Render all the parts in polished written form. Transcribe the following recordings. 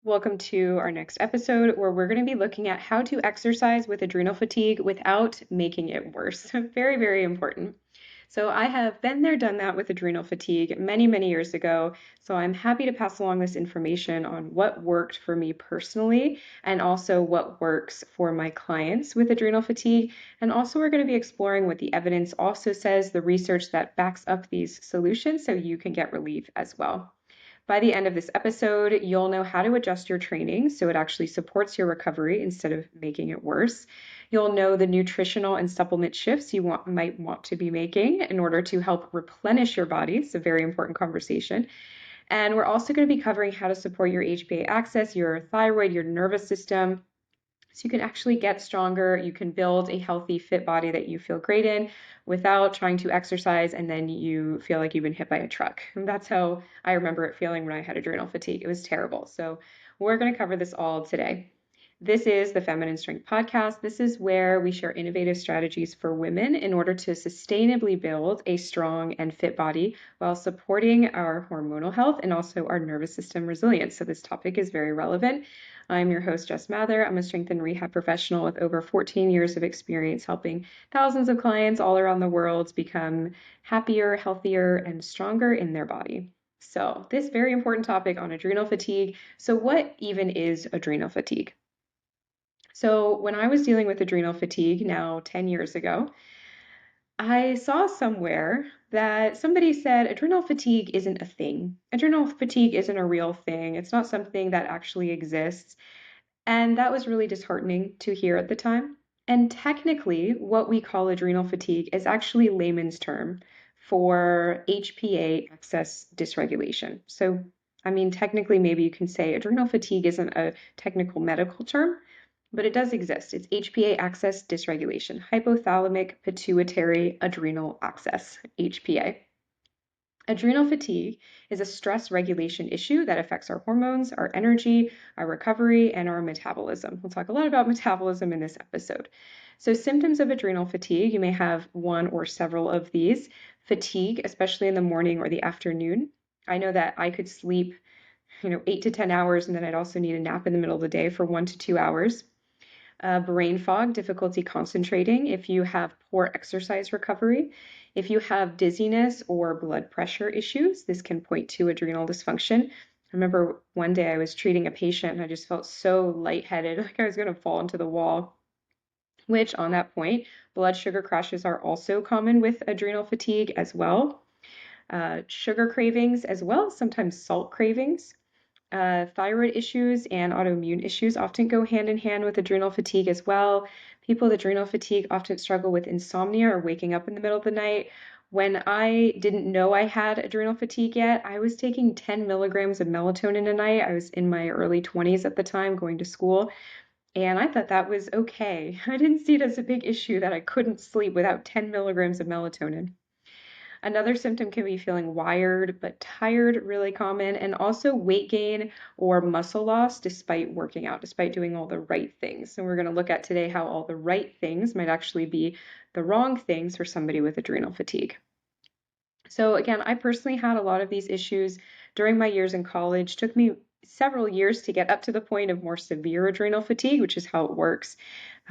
Welcome to our next episode where we're going to be looking at how to exercise with adrenal fatigue without making it worse. Very, very important. So, I have been there, done that with adrenal fatigue many, many years ago. So, I'm happy to pass along this information on what worked for me personally and also what works for my clients with adrenal fatigue. And also, we're going to be exploring what the evidence also says, the research that backs up these solutions so you can get relief as well. By the end of this episode, you'll know how to adjust your training so it actually supports your recovery instead of making it worse. You'll know the nutritional and supplement shifts you might want to be making in order to help replenish your body. It's a very important conversation. And we're also going to be covering how to support your HPA axis, your thyroid, your nervous system, so you can actually get stronger. You can build a healthy, fit body that you feel great in without trying to exercise and then you feel like you've been hit by a truck. And that's how I remember it feeling when I had adrenal fatigue. It was terrible. So we're going to cover this all today. This is the Feminine Strength Podcast. This is where we share innovative strategies for women in order to sustainably build a strong and fit body while supporting our hormonal health and also our nervous system resilience. So this topic is very relevant. I'm your host, Jess Mather. I'm a strength and rehab professional with over 14 years of experience helping thousands of clients all around the world become happier, healthier, and stronger in their body. So this very important topic on adrenal fatigue. So what even is adrenal fatigue? So when I was dealing with adrenal fatigue now 10 years ago, I saw somewhere that somebody said adrenal fatigue isn't a thing. Adrenal fatigue isn't a real thing. It's not something that actually exists. And that was really disheartening to hear at the time. And technically, what we call adrenal fatigue is actually layman's term for HPA axis dysregulation. So, I mean, technically, maybe you can say adrenal fatigue isn't a technical medical term, but it does exist. It's HPA axis dysregulation, hypothalamic pituitary adrenal axis, HPA. Adrenal fatigue is a stress regulation issue that affects our hormones, our energy, our recovery, and our metabolism. We'll talk a lot about metabolism in this episode. So, symptoms of adrenal fatigue, you may have one or several of these. Fatigue, especially in the morning or the afternoon. I know that I could sleep, 8 to 10 hours, and then I'd also need a nap in the middle of the day for 1 to 2 hours. Brain fog, difficulty concentrating, if you have poor exercise recovery, if you have dizziness or blood pressure issues, this can point to adrenal dysfunction. I remember one day I was treating a patient and I just felt so lightheaded, like I was going to fall into the wall, which on that point, blood sugar crashes are also common with adrenal fatigue as well. Sugar cravings as well, sometimes salt cravings. Thyroid issues and autoimmune issues often go hand in hand with adrenal fatigue as well. People with adrenal fatigue often struggle with insomnia or waking up in the middle of the night. When I didn't know I had adrenal fatigue yet, I was taking 10 milligrams of melatonin a night. I was in my early 20s at the time, going to school, and I thought that was okay. I didn't see it as a big issue that I couldn't sleep without 10 milligrams of melatonin. Another symptom can be feeling wired but tired, really common, and also weight gain or muscle loss despite working out, despite doing all the right things. And we're going to look at today how all the right things might actually be the wrong things for somebody with adrenal fatigue. So again, I personally had a lot of these issues during my years in college. It took me several years to get up to the point of more severe adrenal fatigue, which is how it works.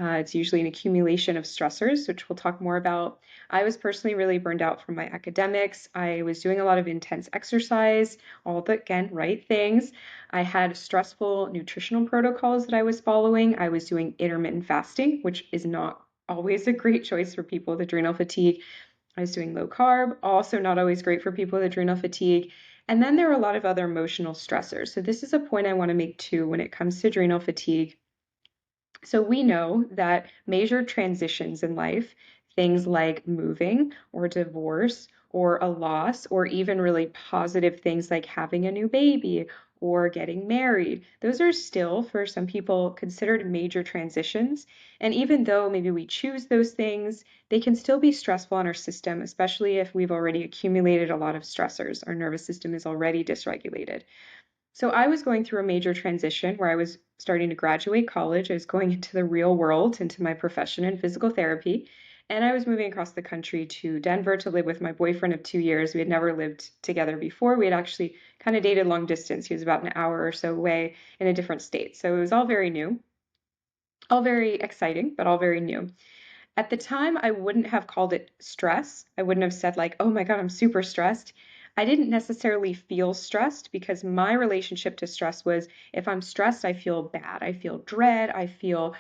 It's usually an accumulation of stressors, which we'll talk more about. I was personally really burned out from my academics. I was doing a lot of intense exercise, all the, again, right things. I had stressful nutritional protocols that I was following. I was doing intermittent fasting, which is not always a great choice for people with adrenal fatigue. I was doing low carb, also not always great for people with adrenal fatigue. And then there are a lot of other emotional stressors. So this is a point I want to make too when it comes to adrenal fatigue. So we know that major transitions in life, things like moving or divorce or a loss, or even really positive things like having a new baby or getting married, those are still, for some people, considered major transitions. And even though maybe we choose those things, they can still be stressful on our system, especially if we've already accumulated a lot of stressors. Our nervous system is already dysregulated. So I was going through a major transition where I was starting to graduate college. I was going into the real world, into my profession in physical therapy. And I was moving across the country to Denver to live with my boyfriend of 2 years. We had never lived together before. We had actually kind of dated long distance. He was about an hour or so away in a different state. So it was all very new, all very exciting, but all very new. At the time, I wouldn't have called it stress. I wouldn't have said, like, oh my God, I'm super stressed. I didn't necessarily feel stressed because my relationship to stress was if I'm stressed, I feel bad. I feel dread. I feel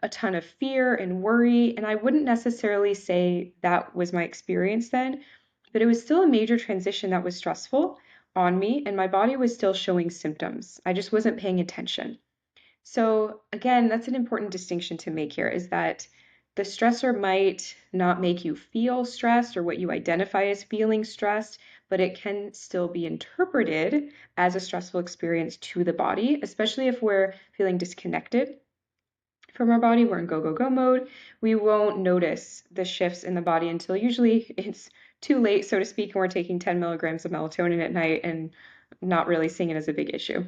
a ton of fear and worry. And I wouldn't necessarily say that was my experience then, but it was still a major transition that was stressful on me, and my body was still showing symptoms. I just wasn't paying attention. So again, that's an important distinction to make here is that the stressor might not make you feel stressed or what you identify as feeling stressed, but it can still be interpreted as a stressful experience to the body, especially if we're feeling disconnected from our body. We're in go, go, go mode. We won't notice the shifts in the body until usually it's too late, so to speak, and we're taking 10 milligrams of melatonin at night and not really seeing it as a big issue.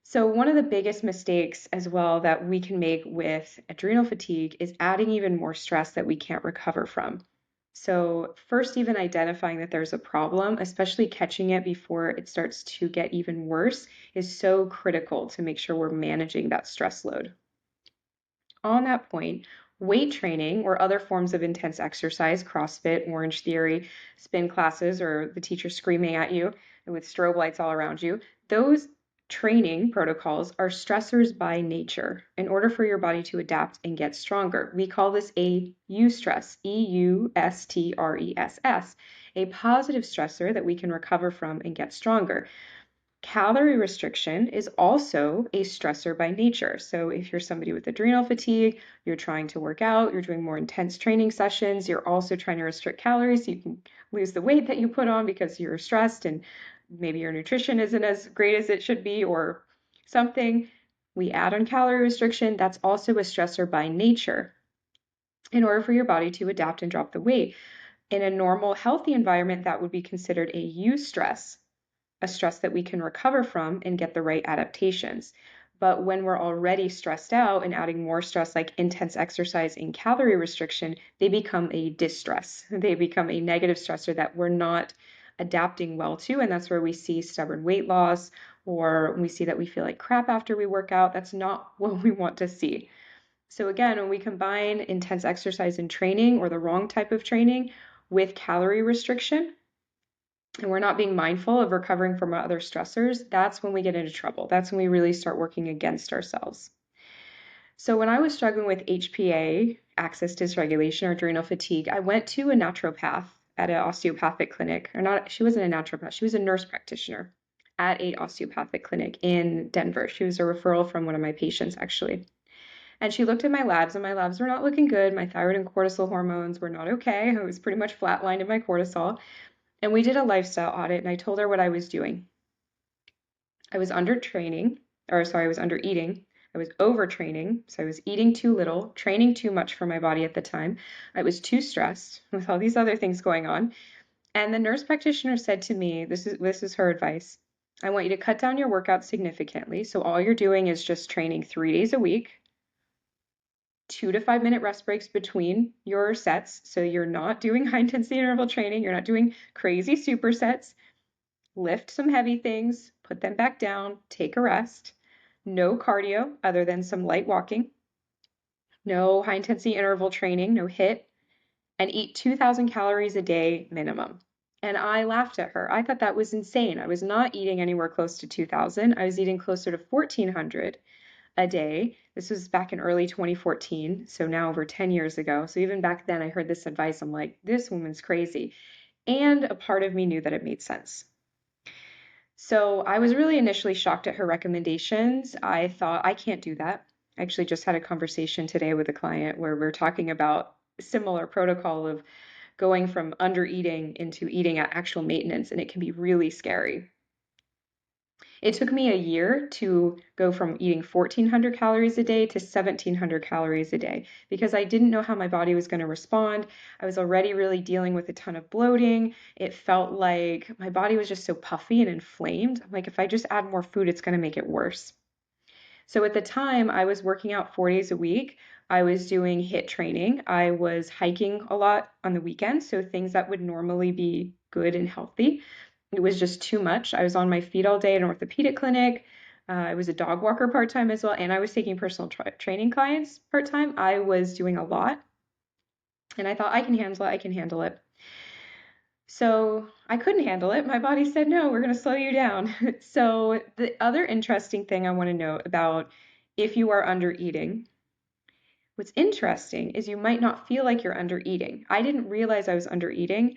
So, one of the biggest mistakes as well that we can make with adrenal fatigue is adding even more stress that we can't recover from. So, first, even identifying that there's a problem, especially catching it before it starts to get even worse, is so critical to make sure we're managing that stress load. On that point, weight training or other forms of intense exercise, CrossFit, Orange Theory, spin classes, or the teacher screaming at you with strobe lights all around you, those training protocols are stressors by nature in order for your body to adapt and get stronger. We call this a eustress, EUSTRESS, a positive stressor that we can recover from and get stronger. Calorie restriction is also a stressor by nature. So if you're somebody with adrenal fatigue, you're trying to work out, you're doing more intense training sessions, you're also trying to restrict calories so you can lose the weight that you put on because you're stressed and maybe your nutrition isn't as great as it should be or something. We add on calorie restriction, that's also a stressor by nature in order for your body to adapt and drop the weight. In a normal, healthy environment, that would be considered a eustress, a stress that we can recover from and get the right adaptations. But when we're already stressed out and adding more stress like intense exercise and calorie restriction, they become a distress. They become a negative stressor that we're not adapting well to. And that's where we see stubborn weight loss or we see that we feel like crap after we work out. That's not what we want to see. So again, when we combine intense exercise and training or the wrong type of training with calorie restriction, and we're not being mindful of recovering from other stressors, that's when we get into trouble. That's when we really start working against ourselves. So when I was struggling with HPA, axis dysregulation or adrenal fatigue, I went to a naturopath at an osteopathic clinic, or not, she wasn't a naturopath, she was a nurse practitioner at a osteopathic clinic in Denver. She was a referral from one of my patients actually. And she looked at my labs and my labs were not looking good. My thyroid and cortisol hormones were not okay. I was pretty much flatlined in my cortisol. And we did a lifestyle audit and I told her what I was doing. I was under training, or sorry, I was under eating. I was overtraining, so I was eating too little, training too much for my body at the time. I was too stressed with all these other things going on. And the nurse practitioner said to me, this is her advice. I want you to cut down your workouts significantly. So all you're doing is just training 3 days a week, 2 to 5 minute rest breaks between your sets. So you're not doing high intensity interval training. You're not doing crazy supersets. Lift some heavy things, put them back down, take a rest. No cardio other than some light walking. No high intensity interval training, no HIIT, and eat 2,000 calories a day minimum. And I laughed at her. I thought that was insane. I was not eating anywhere close to 2,000. I was eating closer to 1,400 a day. This was back in early 2014, so now over 10 years ago. So even back then, I heard this advice. I'm like, this woman's crazy. And a part of me knew that it made sense. So I was really initially shocked at her recommendations. I thought, I can't do that. I actually just had a conversation today with a client where we're talking about a similar protocol of going from under eating into eating at actual maintenance, and it can be really scary. It took me a year to go from eating 1,400 calories a day to 1,700 calories a day because I didn't know how my body was going to respond. I was already really dealing with a ton of bloating. It felt like my body was just so puffy and inflamed. I'm like, if I just add more food, it's going to make it worse. So at the time, I was working out 4 days a week. I was doing HIIT training. I was hiking a lot on the weekends, so things that would normally be good and healthy. It was just too much. I was on my feet all day at an orthopedic clinic. I was a dog walker part-time as well, and I was taking personal training clients part-time. I was doing a lot, and I thought I can handle it. I can handle it. So I couldn't handle it. My body said, no, we're going to slow you down. So the other interesting thing I want to note about if you are under eating, what's interesting is you might not feel like you're under eating. I didn't realize I was under eating.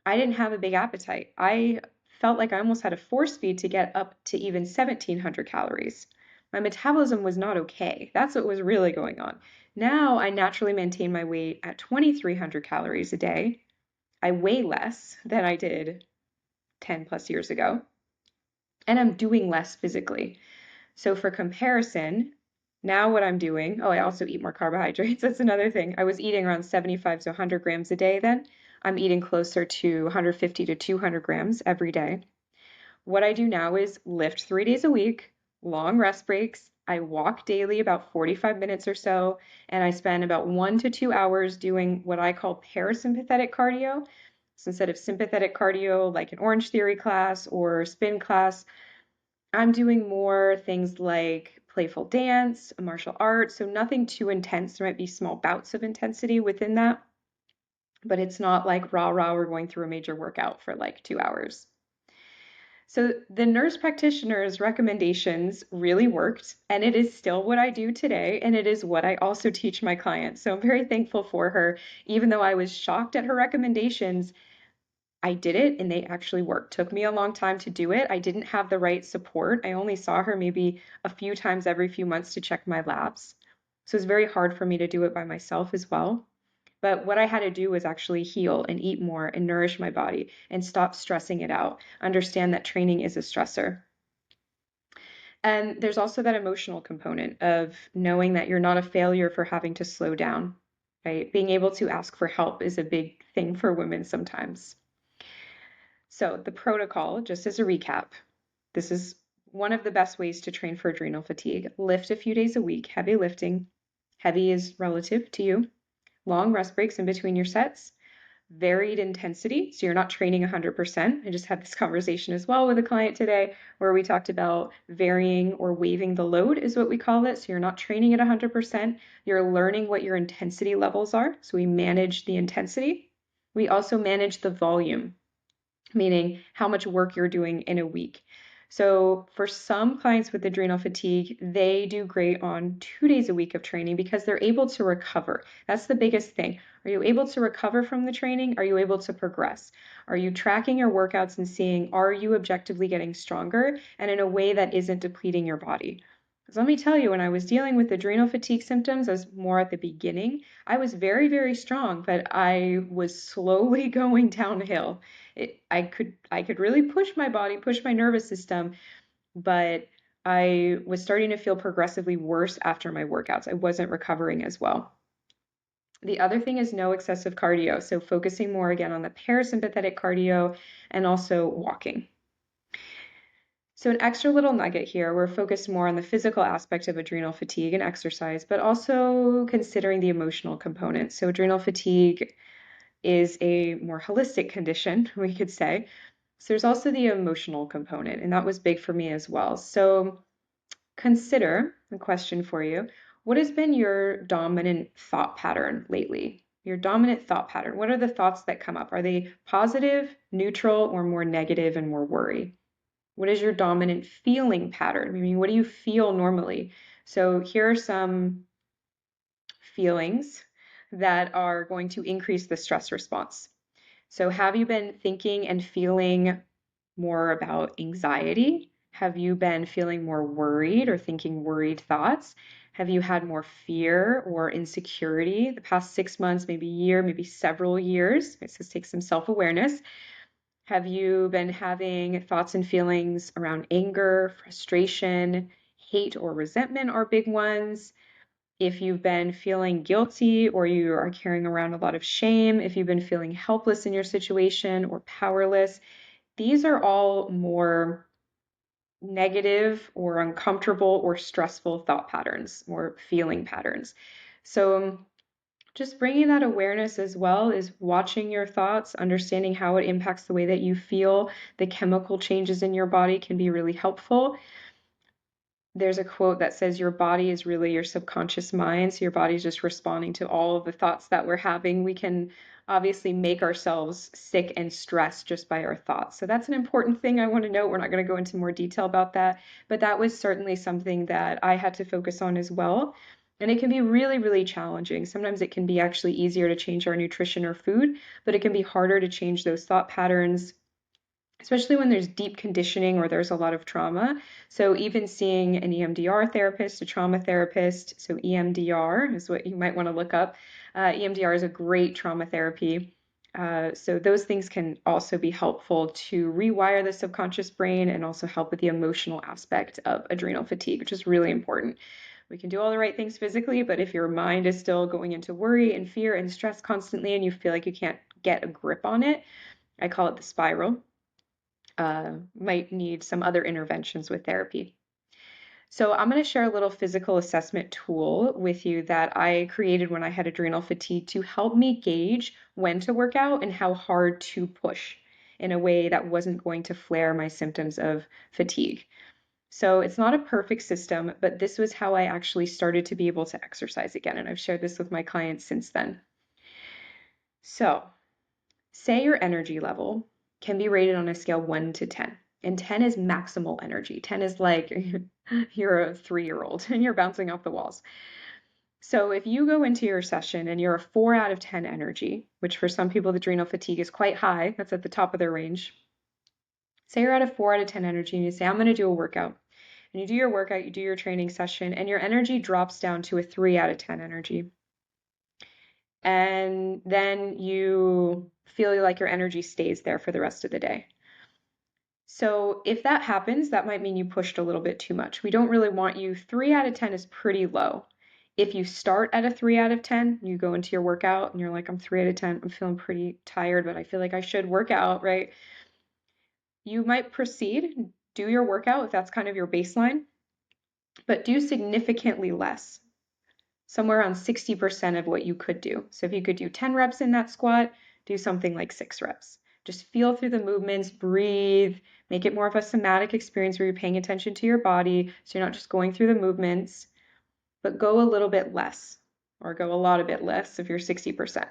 I didn't have a big appetite. I felt like I almost had a force feed to get up to even 1700 calories. My metabolism was not okay. That's what was really going on. Now I naturally maintain my weight at 2300 calories a day. I weigh less than I did 10 plus years ago, and I'm doing less physically. So for comparison, now what I'm doing, oh, I also eat more carbohydrates. That's another thing. I was eating around 75 to 100 grams a day then. I'm eating closer to 150 to 200 grams every day. What I do now is lift 3 days a week, long rest breaks. I walk daily about 45 minutes or so, and I spend about 1 to 2 hours doing what I call parasympathetic cardio. So instead of sympathetic cardio, like an Orange Theory class or spin class, I'm doing more things like playful dance, martial arts, so nothing too intense. There might be small bouts of intensity within that, but it's not like rah rah, we're going through a major workout for like 2 hours. So the nurse practitioner's recommendations really worked, and it is still what I do today, and it is what I also teach my clients. So I'm very thankful for her. Even though I was shocked at her recommendations, I did it and they actually worked. Took me a long time to do it. I didn't have the right support. I only saw her maybe a few times every few months to check my labs. So it's very hard for me to do it by myself as well. But what I had to do was actually heal and eat more and nourish my body and stop stressing it out. Understand that training is a stressor. And there's also that emotional component of knowing that you're not a failure for having to slow down, right? Being able to ask for help is a big thing for women sometimes. So the protocol, just as a recap, this is one of the best ways to train for adrenal fatigue. Lift a few days a week, heavy lifting. Heavy is relative to you. Long rest breaks in between your sets. Varied intensity, so you're not training 100%. I just had this conversation as well with a client today where we talked about varying or waiving the load is what we call it. So you're not training at 100%. You're learning what your intensity levels are. So we manage the intensity. We also manage the volume, meaning how much work you're doing in a week. So for some clients with adrenal fatigue, they do great on 2 days a week of training because they're able to recover. That's the biggest thing. Are you able to recover from the training? Are you able to progress? Are you tracking your workouts and seeing, are you objectively getting stronger and in a way that isn't depleting your body? Because let me tell you, when I was dealing with adrenal fatigue symptoms, as more at the beginning, I was very, very strong, but I was slowly going downhill. I could really push my body, push my nervous system, but I was starting to feel progressively worse after my workouts. I wasn't recovering as well. The other thing is no excessive cardio. So focusing more again on the parasympathetic cardio and also walking. So an extra little nugget here, we're focused more on the physical aspect of adrenal fatigue and exercise, but also considering the emotional component. So adrenal fatigue is a more holistic condition, we could say. So there's also the emotional component, and that was big for me as well. So consider a question for you. What has been your dominant thought pattern lately? Your dominant thought pattern. What are the thoughts that come up? Are they positive, neutral, or more negative and more worry? What is your dominant feeling pattern? I mean, what do you feel normally? So here are some feelings that are going to increase the stress response. So have you been thinking and feeling more about anxiety? Have you been feeling more worried or thinking worried thoughts? Have you had more fear or insecurity the past 6 months, maybe a year, maybe several years? This takes some self-awareness. Have you been having thoughts and feelings around anger, frustration, hate, or resentment are big ones? If you've been feeling guilty or you are carrying around a lot of shame, if you've been feeling helpless in your situation or powerless, these are all more negative or uncomfortable or stressful thought patterns or feeling patterns. So just bringing that awareness as well is watching your thoughts, understanding how it impacts the way that you feel. The chemical changes in your body can be really helpful. There's a quote that says your body is really your subconscious mind. So your body's just responding to all of the thoughts that we're having. We can obviously make ourselves sick and stressed just by our thoughts. So that's an important thing I want to note. We're not going to go into more detail about that, but that was certainly something that I had to focus on as well. And it can be really, really challenging. Sometimes it can be actually easier to change our nutrition or food, but it can be harder to change those thought patterns, especially when there's deep conditioning or there's a lot of trauma. So even seeing an EMDR therapist, a trauma therapist, so EMDR is what you might want to look up. EMDR is a great trauma therapy. So those things can also be helpful to rewire the subconscious brain and also help with the emotional aspect of adrenal fatigue, which is really important. We can do all the right things physically, but if your mind is still going into worry and fear and stress constantly and you feel like you can't get a grip on it, I call it the spiral, might need some other interventions with therapy. So I'm going to share a little physical assessment tool with you that I created when I had adrenal fatigue to help me gauge when to work out and how hard to push in a way that wasn't going to flare my symptoms of fatigue. So it's not a perfect system, but this was how I actually started to be able to exercise again. And I've shared this with my clients since then. So say your energy level can be rated on a scale 1 to 10. And 10 is maximal energy. 10 is like you're a 3-year-old and you're bouncing off the walls. So if you go into your session and you're a 4 out of 10 energy, which for some people, the adrenal fatigue is quite high, that's at the top of their range. Say you're at a 4 out of 10 energy and you say, I'm going to do a workout. And you do your workout, you do your training session, and your energy drops down to a 3 out of 10 energy. And then you feel like your energy stays there for the rest of the day. So if that happens, that might mean you pushed a little bit too much. We don't really want you. 3 out of 10 is pretty low. If you start at a 3 out of 10, you go into your workout and you're like, I'm 3 out of 10, I'm feeling pretty tired, but I feel like I should work out, right? You might proceed, do your workout if that's kind of your baseline, but do significantly less, somewhere around 60% of what you could do. So if you could do 10 reps in that squat, do something like 6 reps. Just feel through the movements, breathe, make it more of a somatic experience where you're paying attention to your body. So you're not just going through the movements, but go a little bit less or go a lot a bit less if you're 60%.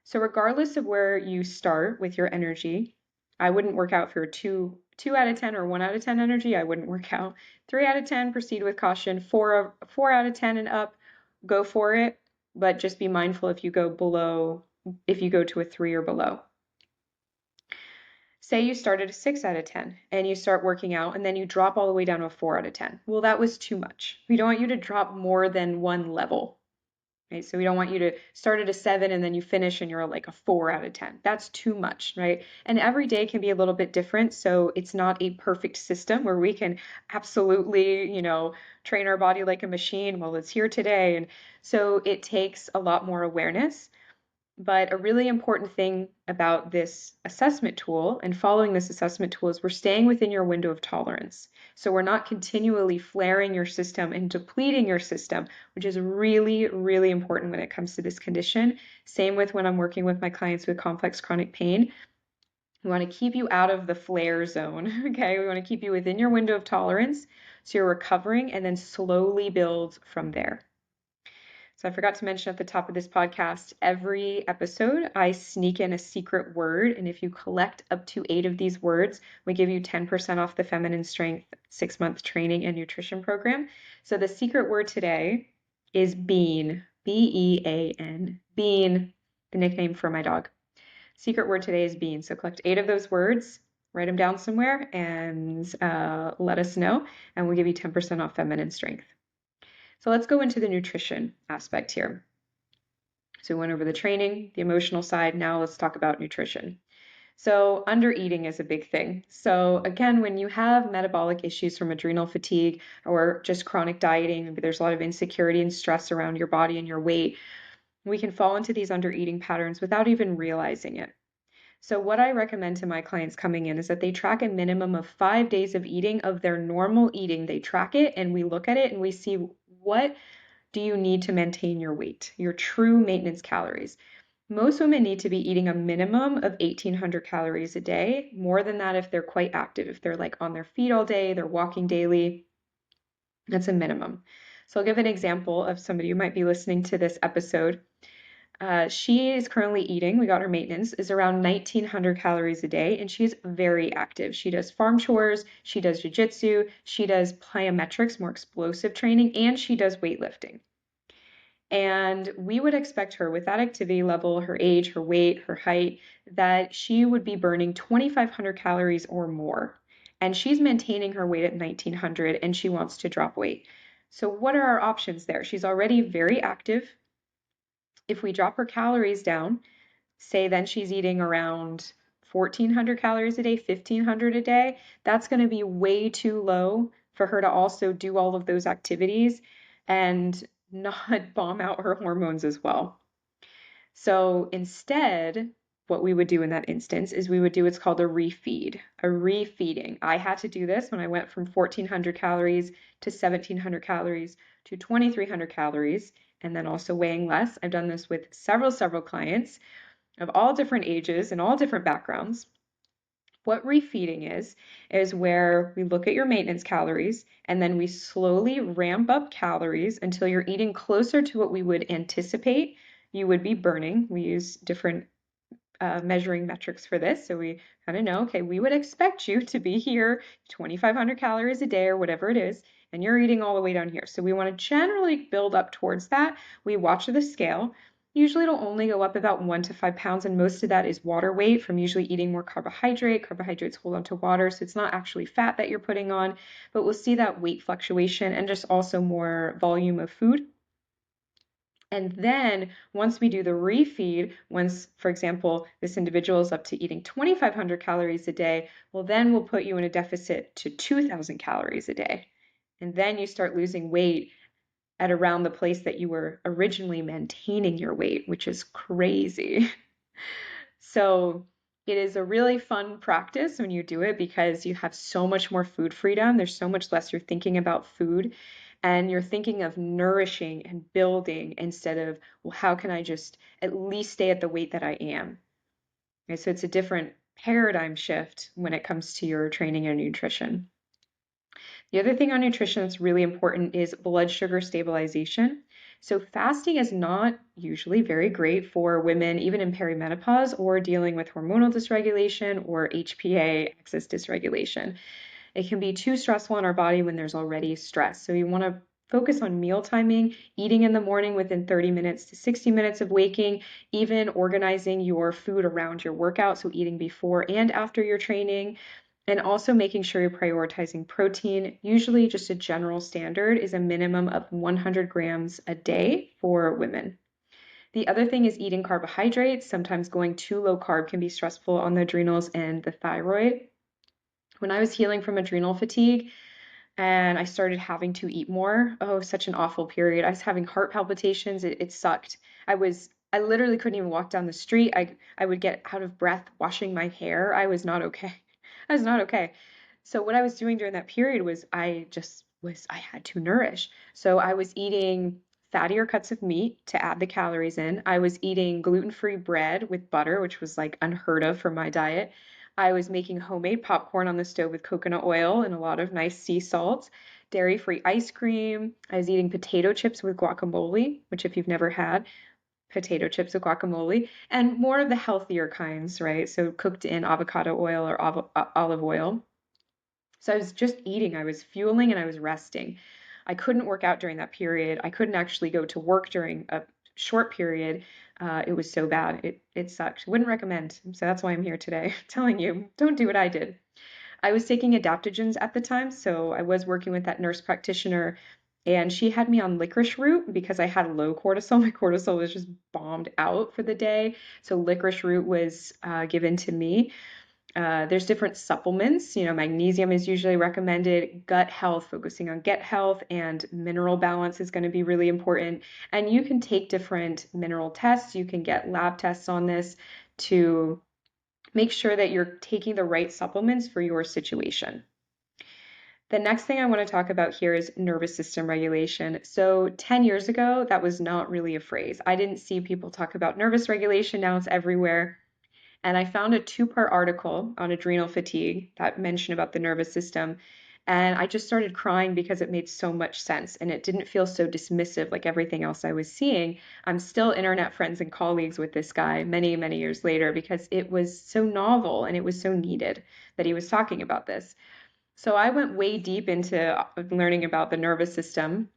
So regardless of where you start with your energy, I wouldn't work out for 2 out of 10 or 1 out of 10 energy. I wouldn't work out. 3 out of 10, proceed with caution. 4 out of 10 and up, go for it. But just be mindful if you go below, if you go to a 3 or below. Say you start at a 6 out of 10 and you start working out and then you drop all the way down to a 4 out of 10. Well, that was too much. We don't want you to drop more than one level. Right? So we don't want you to start at a 7 and then you finish and you're like a 4 out of 10. That's too much, right? And every day can be a little bit different. So it's not a perfect system where we can absolutely, train our body like a machine. Well, it's here today. And so it takes a lot more awareness. But a really important thing about this assessment tool and following this assessment tool is we're staying within your window of tolerance. So we're not continually flaring your system and depleting your system, which is really, really important when it comes to this condition. Same with when I'm working with my clients with complex chronic pain. We want to keep you out of the flare zone, okay? We want to keep you within your window of tolerance so you're recovering and then slowly build from there. So I forgot to mention at the top of this podcast, every episode I sneak in a secret word. And if you collect up to 8 of these words, we give you 10% off the Feminine Strength 6-month training and nutrition program. So the secret word today is bean, B-E-A-N, bean, the nickname for my dog. Secret word today is bean. So collect 8 of those words, write them down somewhere, and let us know. And we'll give you 10% off Feminine Strength. So let's go into the nutrition aspect here. So we went over the training, the emotional side. Now let's talk about nutrition. So undereating is a big thing. So again, when you have metabolic issues from adrenal fatigue or just chronic dieting, maybe there's a lot of insecurity and stress around your body and your weight, we can fall into these undereating patterns without even realizing it. So what I recommend to my clients coming in is that they track a minimum of 5 days of eating of their normal eating. They track it and we look at it and we see what do you need to maintain your weight, your true maintenance calories. Most women need to be eating a minimum of 1,800 calories a day, more than that if they're quite active, if they're like on their feet all day, they're walking daily. That's a minimum. So I'll give an example of somebody who might be listening to this episode. She is currently eating, we got her maintenance, is around 1,900 calories a day, and she's very active. She does farm chores, she does jujitsu, she does plyometrics, more explosive training, and she does weightlifting. And we would expect her, with that activity level, her age, her weight, her height, that she would be burning 2,500 calories or more. And she's maintaining her weight at 1,900 and she wants to drop weight. So, what are our options there? She's already very active. If we drop her calories down, say then she's eating around 1,400 calories a day, 1,500 a day, that's going to be way too low for her to also do all of those activities and not bomb out her hormones as well. So instead, what we would do in that instance is we would do what's called a refeed, a refeeding. I had to do this when I went from 1,400 calories to 1,700 calories to 2,300 calories, and then also weighing less. I've done this with several clients of all different ages and all different backgrounds. What refeeding is where we look at your maintenance calories and then we slowly ramp up calories until you're eating closer to what we would anticipate you would be burning. We use different measuring metrics for this. So we kind of know, okay, we would expect you to be here 2,500 calories a day or whatever it is, and you're eating all the way down here. So we want to generally build up towards that. We watch the scale. Usually it'll only go up about 1 to 5 pounds, and most of that is water weight from usually eating more carbohydrate. Carbohydrates hold onto water, so it's not actually fat that you're putting on, but we'll see that weight fluctuation and just also more volume of food. And then once we do the refeed, once, for example, this individual is up to eating 2,500 calories a day, well, then we'll put you in a deficit to 2,000 calories a day. And then you start losing weight at around the place that you were originally maintaining your weight, which is crazy. So it is a really fun practice when you do it because you have so much more food freedom. There's so much less you're thinking about food and you're thinking of nourishing and building instead of, well, how can I just at least stay at the weight that I am? Okay, so it's a different paradigm shift when it comes to your training and nutrition. The other thing on nutrition that's really important is blood sugar stabilization. So fasting is not usually very great for women, even in perimenopause or dealing with hormonal dysregulation or HPA axis dysregulation. It can be too stressful on our body when there's already stress. So you want to focus on meal timing, eating in the morning within 30 minutes to 60 minutes of waking, even organizing your food around your workout, so eating before and after your training, and also making sure you're prioritizing protein. Usually just a general standard is a minimum of 100 grams a day for women. The other thing is eating carbohydrates. Sometimes going too low carb can be stressful on the adrenals and the thyroid. When I was healing from adrenal fatigue and I started having to eat more, oh, such an awful period. I was having heart palpitations. It sucked. I literally couldn't even walk down the street. I would get out of breath washing my hair. I was not okay. I was not okay. So what I was doing during that period was I had to nourish. So I was eating fattier cuts of meat to add the calories in. I was eating gluten-free bread with butter, which was like unheard of for my diet. I was making homemade popcorn on the stove with coconut oil and a lot of nice sea salt, dairy-free ice cream. I was eating potato chips with guacamole, which if you've never had, potato chips with guacamole, and more of the healthier kinds, right? So cooked in avocado oil or olive oil. So I was just eating, I was fueling, and I was resting. I couldn't work out during that period. I couldn't actually go to work during a short period. It was so bad. It sucked. Wouldn't recommend. So that's why I'm here today telling you, don't do what I did. I was taking adaptogens at the time, so I was working with that nurse practitioner, and she had me on licorice root because I had low cortisol. My cortisol was just bombed out for the day, so licorice root was given to me. There's different supplements. You know, magnesium is usually recommended. Gut health, focusing on gut health and mineral balance is going to be really important. And you can take different mineral tests. You can get lab tests on this to Make sure that you're taking the right supplements for your situation. The next thing I want to talk about here is nervous system regulation. So 10 years ago, that was not really a phrase. I didn't see people talk about nervous regulation. Now it's everywhere. And I found a two-part article on adrenal fatigue that mentioned about the nervous system. And I just started crying because it made so much sense and it didn't feel so dismissive like everything else I was seeing. I'm still internet friends and colleagues with this guy many, many years later because it was so novel and it was so needed that he was talking about this. So I went way deep into learning about the nervous system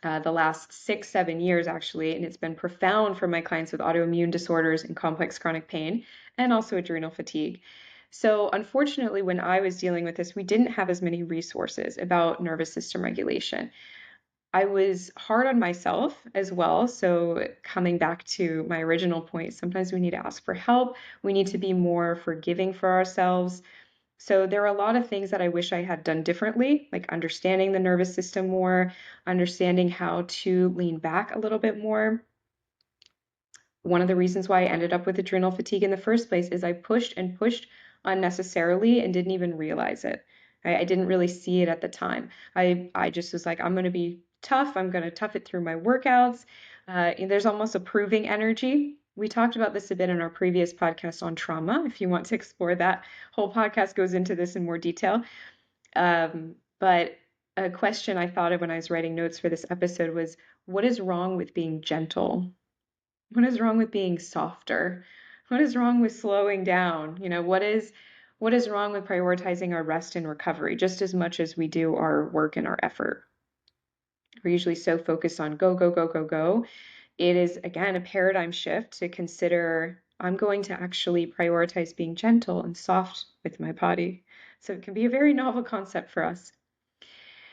the last 6, 7 years, actually, and it's been profound for my clients with autoimmune disorders and complex chronic pain, and also adrenal fatigue. So, unfortunately, when I was dealing with this, we didn't have as many resources about nervous system regulation. I was hard on myself as well. So, coming back to my original point, sometimes we need to ask for help. We need to be more forgiving for ourselves. So there are a lot of things that I wish I had done differently, like understanding the nervous system more, understanding how to lean back a little bit more. One of the reasons why I ended up with adrenal fatigue in the first place is I pushed and pushed unnecessarily and didn't even realize it. I didn't really see it at the time. I just was like, I'm going to be tough. I'm going to tough it through my workouts. And there's almost a proving energy. We talked about this a bit in our previous podcast on trauma. If you want to explore that, whole podcast goes into this in more detail. But a question I thought of when I was writing notes for this episode was, what is wrong with being gentle? What is wrong with being softer? What is wrong with slowing down? What is wrong with prioritizing our rest and recovery just as much as we do our work and our effort? We're usually so focused on go, go, go, go, go. It is, again, a paradigm shift to consider I'm going to actually prioritize being gentle and soft with my body. So it can be a very novel concept for us.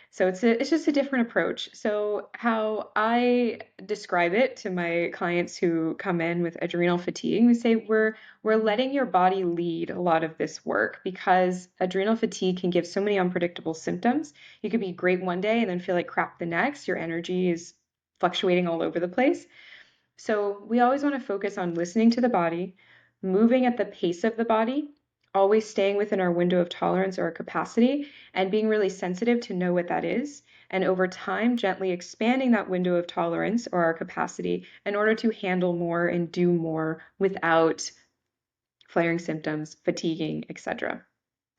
So it's just a different approach. So how I describe it to my clients who come in with adrenal fatigue, we say we're letting your body lead a lot of this work because adrenal fatigue can give so many unpredictable symptoms. You could be great one day and then feel like crap the next. Your energy is fluctuating all over the place. So we always want to focus on listening to the body, moving at the pace of the body, always staying within our window of tolerance or our capacity, and being really sensitive to know what that is. And over time, gently expanding that window of tolerance or our capacity in order to handle more and do more without flaring symptoms, fatiguing, etc.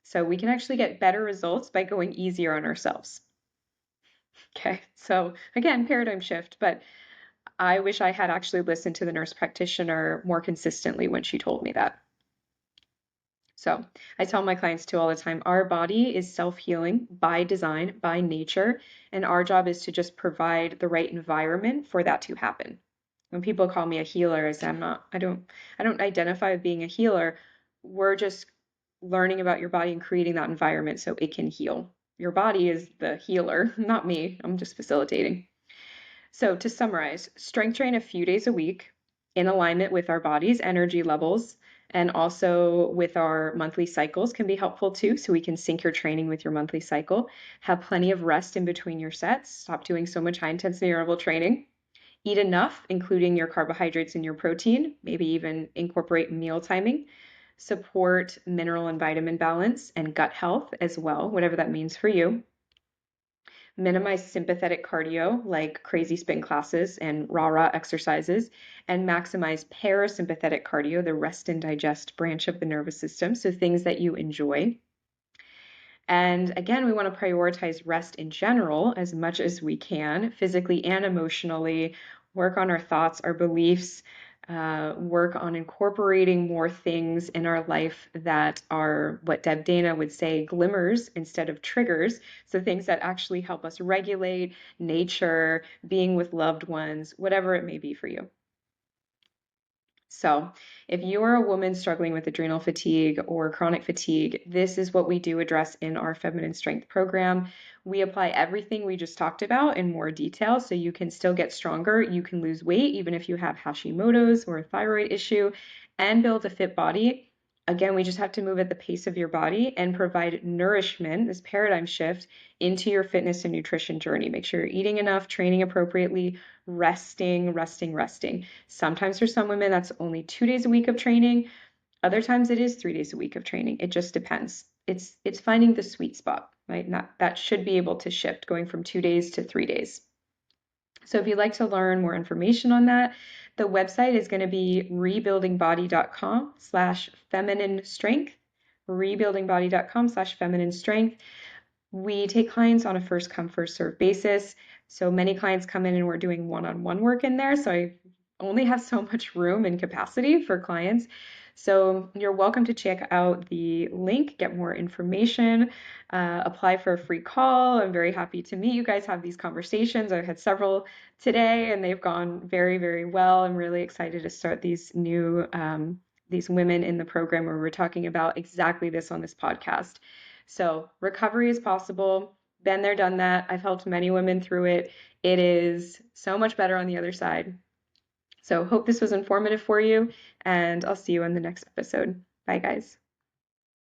So we can actually get better results by going easier on ourselves. Okay, so again, paradigm shift, but I wish I had actually listened to the nurse practitioner more consistently when she told me that. So I tell my clients too all the time, our body is self-healing by design, by nature, and our job is to just provide the right environment for that to happen. When people call me a healer, I say I don't identify with being a healer. We're just learning about your body and creating that environment so it can heal. Your body is the healer, not me. I'm just facilitating. So, to summarize, strength train a few days a week in alignment with our body's energy levels and also with our monthly cycles can be helpful too. So, we can sync your training with your monthly cycle. Have plenty of rest in between your sets. Stop doing so much high intensity interval training. Eat enough, including your carbohydrates and your protein, maybe even incorporate meal timing. Support mineral and vitamin balance and gut health as well, whatever that means for you. Minimize sympathetic cardio like crazy spin classes and rah-rah exercises, and maximize parasympathetic cardio, the rest and digest branch of the nervous system, so things that you enjoy. And again, we want to prioritize rest in general as much as we can, physically and emotionally, work on our thoughts, our beliefs, work on incorporating more things in our life that are what Deb Dana would say glimmers instead of triggers. So things that actually help us regulate nature, being with loved ones, whatever it may be for you. So, if you are a woman struggling with adrenal fatigue or chronic fatigue, this is what we do address in our Feminine Strength program. We apply everything we just talked about in more detail so you can still get stronger. You can lose weight even if you have Hashimoto's or a thyroid issue and build a fit body. Again, we just have to move at the pace of your body and provide nourishment, this paradigm shift, into your fitness and nutrition journey. Make sure you're eating enough, training appropriately, resting, resting, resting. Sometimes for some women, that's only 2 days a week of training. Other times it is 3 days a week of training. It just depends. It's finding the sweet spot, right? And that should be able to shift going from 2 days to 3 days. So if you'd like to learn more information on that, the website is going to be rebuildingbody.com/feminine strength, rebuildingbody.com/feminine strength. We take clients on a first come, first serve basis. So many clients come in and we're doing one-on-one work in there. So I only have so much room and capacity for clients. So you're welcome to check out the link, get more information, apply for a free call. I'm very happy to meet you guys, have these conversations. I've had several today and they've gone very, very well. I'm really excited to start these new, these women in the program where we're talking about exactly this on this podcast. So recovery is possible. Been there, done that. I've helped many women through it. It is so much better on the other side. So hope this was informative for you, and I'll see you in the next episode. Bye, guys.